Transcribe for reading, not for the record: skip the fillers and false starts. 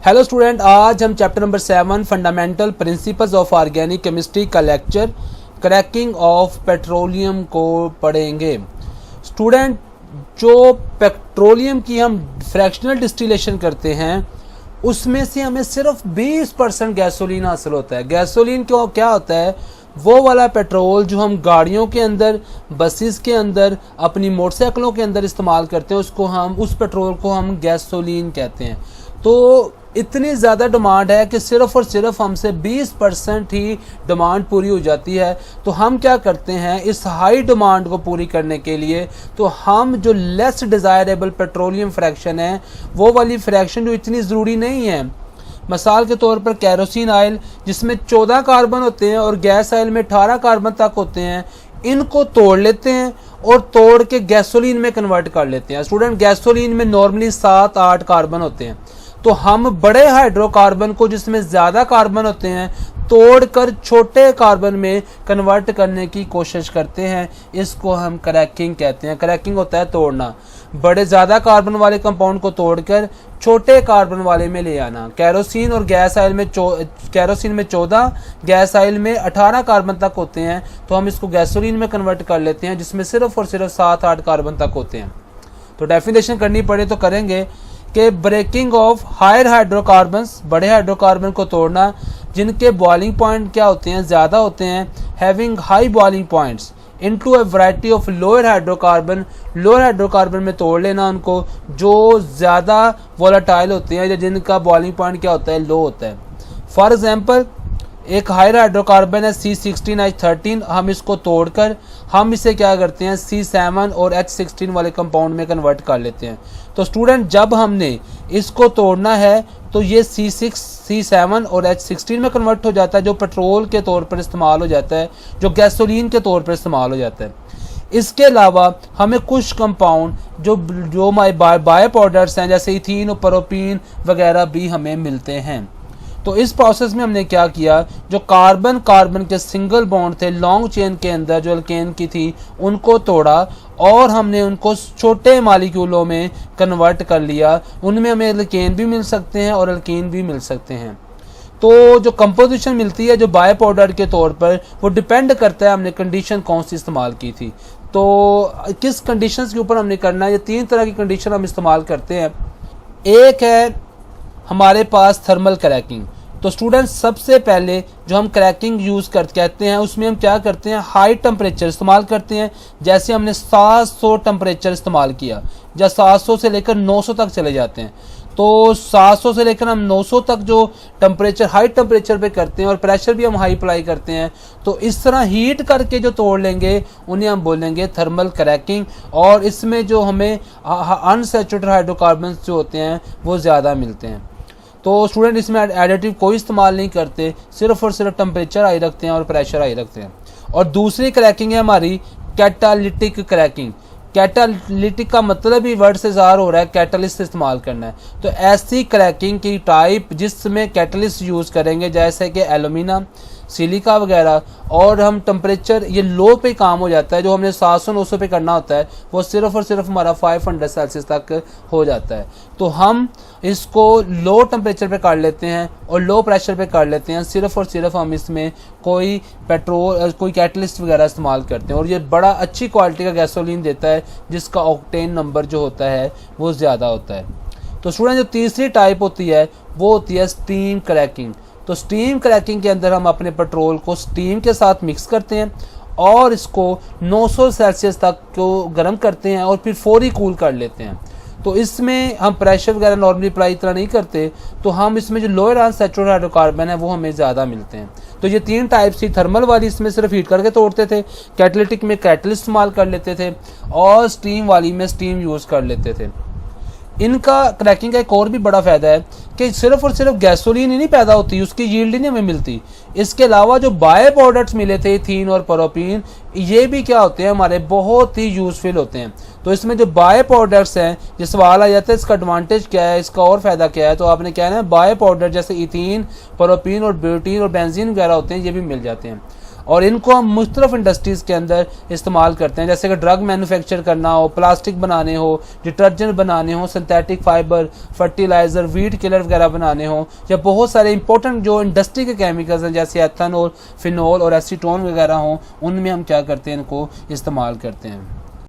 Hello student, आज हम chapter number 7 fundamental principles of organic chemistry का लेक्चर क्रैकिंग ऑफ पेट्रोलियम को पढ़ेंगे। स्टूडेंट, जो पेट्रोलियम की हम फ्रैक्शनल डिस्टिलेशन करते हैं उसमें से हमें सिर्फ 20% गैसोलीन हासिल होता है। गैसोलीन क्या होता है? वो वाला पेट्रोल जो हम गाड़ियों के अंदर, बसेस के अंदर, अपनी मोटरसाइकिलों के अंदर इस्तेमाल करते हैं, उस पेट्रोल को हम गैसोलीन कहते हैं। तो इतनी ज़्यादा डिमांड है कि सिर्फ और सिर्फ हमसे 20% ही डिमांड पूरी हो जाती है। तो हम क्या करते हैं, इस हाई डिमांड को पूरी करने के लिए तो हम जो लेस डिज़ायरेबल पेट्रोलियम फ्रैक्शन है, वो वाली फ्रैक्शन जो इतनी ज़रूरी नहीं है, मिसाल के तौर पर कैरोसिन ऑयल जिसमें 14 कार्बन होते हैं और गैस ऑयल में 18 कार्बन तक होते हैं, इनको तोड़ लेते हैं और तोड़ के गैसोलीन में कन्वर्ट कर लेते हैं। स्टूडेंट, गैसोलीन में नॉर्मली 7-8 कार्बन होते हैं, तो हम बड़े हाइड्रोकार्बन को जिसमें ज़्यादा कार्बन होते हैं तोड़कर छोटे कार्बन में कन्वर्ट करने की कोशिश करते हैं। इसको हम क्रैकिंग कहते हैं। क्रैकिंग होता है तोड़ना, बड़े ज़्यादा कार्बन वाले कंपाउंड को तोड़कर छोटे कार्बन वाले में ले आना। कैरोसिन और गैस ऑयल में कैरोसिन में 14, गैस ऑयल में 18 कार्बन तक होते हैं, तो हम इसको गैसोलीन में कन्वर्ट कर लेते हैं जिसमें सिर्फ और सिर्फ 7-8 कार्बन तक होते हैं। तो डेफिनेशन करनी पड़े तो करेंगे कि ब्रेकिंग ऑफ हायर हाइड्रोकार्बन्स, बड़े हाइड्रोकार्बन को तोड़ना जिनके बॉइलिंग पॉइंट क्या होते हैं, ज़्यादा होते हैं, having high boiling points into a variety of lower hydrocarbon. Lower hydrocarbon में तोड़ लेना उनको जो ज़्यादा वोलेटाइल होते हैं या जिनका बॉइलिंग पॉइंट क्या होता है, लो होता है। फॉर एग्जांपल, एक हायर हाइड्रोकार्बन है C16H13, हम इसको तोड़कर हम इसे क्या करते हैं, C7 और H16 वाले कंपाउंड में कन्वर्ट कर लेते हैं। तो स्टूडेंट, जब हमने इसको तोड़ना है तो ये C6, C7 और H16 में कन्वर्ट हो जाता है, जो पेट्रोल के तौर पर इस्तेमाल हो जाता है, जो गैसोलीन के तौर पर इस्तेमाल हो जाता है। इसके अलावा हमें कुछ कंपाउंड जो बाय प्रोडक्ट्स हैं जैसे इथीन और प्रोपीन वगैरह भी हमें मिलते हैं। तो इस प्रोसेस में हमने क्या किया, जो कार्बन कार्बन के सिंगल बॉन्ड थे लॉन्ग चेन के अंदर जो अल्केन की थी, उनको तोड़ा और हमने उनको छोटे मालिक्यूलों में कन्वर्ट कर लिया। उनमें हमें अल्केन भी मिल सकते हैं और अल्कीन भी मिल सकते हैं। तो जो कंपोजिशन मिलती है जो बाय प्रोडक्ट के तौर पर, वो डिपेंड करता है हमने कंडीशन कौन सी इस्तेमाल की थी, तो किस कंडीशंस के ऊपर हमने करना है। ये 3 तरह की कंडीशन हम इस्तेमाल करते हैं। एक है हमारे पास थर्मल क्रैकिंग। तो स्टूडेंट्स, सबसे पहले जो हम क्रैकिंग यूज़ कहते हैं उसमें हम क्या करते हैं, हाई टेम्परेचर इस्तेमाल करते हैं। जैसे हमने 700 टेम्परेचर इस्तेमाल किया, या 700 से लेकर 900 तक चले जाते हैं। तो 700 से लेकर हम 900 तक जो टेम्परेचर, हाई टेम्परेचर पे करते हैं और प्रेशर भी हम हाई अप्लाई करते हैं, तो इस तरह हीट करके जो तोड़ लेंगे उन्हें हम बोलेंगे थर्मल क्रैकिंग। और इसमें जो हमें अनसैचुरेटेड हाइड्रोकार्बन्स जो होते हैं वो ज़्यादा मिलते हैं। तो स्टूडेंट, इसमें एडिटिव कोई इस्तेमाल नहीं करते, सिर्फ और सिर्फ टेम्परेचर हाई रखते हैं और प्रेशर हाई रखते हैं। और दूसरी क्रैकिंग है हमारी कैटालिटिक क्रैकिंग। कैटालिटिक का मतलब ही वर्ड से ज़ाहिर हो रहा है, कैटलिस्ट इस्तेमाल करना है। तो ऐसी क्रैकिंग की टाइप जिसमें कैटलिस्ट यूज़ करेंगे जैसे कि एलुमिना, सिलिका वगैरह, और हम टेम्परेचर ये लो पे काम हो जाता है। जो हमने 700-900 पे करना होता है वो सिर्फ और सिर्फ हमारा 500 सेल्सियस तक हो जाता है। तो हम इसको लो टेम्परेचर पे कर लेते हैं और लो प्रेशर पे कर लेते हैं। सिर्फ और सिर्फ हम इसमें कोई कैटलिस्ट वगैरह इस्तेमाल करते हैं और ये बड़ा अच्छी क्वालिटी का गैसोलीन देता है जिसका ऑक्टेन नंबर जो होता है वो ज़्यादा होता है। तो स्टूडेंट, जो तीसरी टाइप होती है वो होती है स्टीम क्रैकिंग। तो स्टीम क्रैकिंग के अंदर हम अपने पेट्रोल को स्टीम के साथ मिक्स करते हैं और इसको 900 सेल्सियस तक को गर्म करते हैं और फिर फौरी कूल कर लेते हैं। तो इसमें हम प्रेशर वगैरह नॉर्मली अप्लाई इतना नहीं करते, तो हम इसमें जो लोअर अनसैचुरेटेड हाइड्रोकार्बन है वो हमें ज़्यादा मिलते हैं। तो ये 3 टाइप्स थी। थर्मल वाली इसमें सिर्फ हीट करके तोड़ते थे, कैटालिटिक में कैटलिस्ट इस्तेमाल कर लेते थे, और स्टीम वाली में स्टीम यूज़ कर लेते थे। इनका क्रैकिंग का एक और भी बड़ा फ़ायदा है कि सिर्फ और सिर्फ गैसोलीन ही नहीं पैदा होती, उसकी यील्ड ही नहीं हमें मिलती। इसके अलावा जो बाय प्रोडक्ट्स मिले थे इथीन और प्रोपीन, ये भी क्या होते हैं, हमारे बहुत ही यूजफुल होते हैं। तो इसमें जो बाय प्रोडक्ट्स हैं, ये सवाल आ जाता है इसका एडवांटेज क्या है, इसका और फ़ायदा क्या है। तो आपने क्या है, बाय प्रोडक्ट जैसे इथीन, प्रोपीन और ब्यूटीन और बेंजीन वगैरह होते हैं, ये भी मिल जाते हैं। और इनको हम मुख्तलिफ इंडस्ट्रीज़ के अंदर इस्तेमाल करते हैं, जैसे कि ड्रग मैन्युफैक्चर करना हो, प्लास्टिक बनाने हो, डिटर्जेंट बनाने हो, synthetic fibre, fertiliser, weed killer वगैरह बनाने हो, या बहुत सारे इंपॉर्टेंट जो इंडस्ट्री के केमिकल्स हैं जैसे एथेनॉल, फिनॉल और एसीटोन वगैरह हों, उनमें हम क्या करते हैं, इनको इस्तेमाल करते हैं।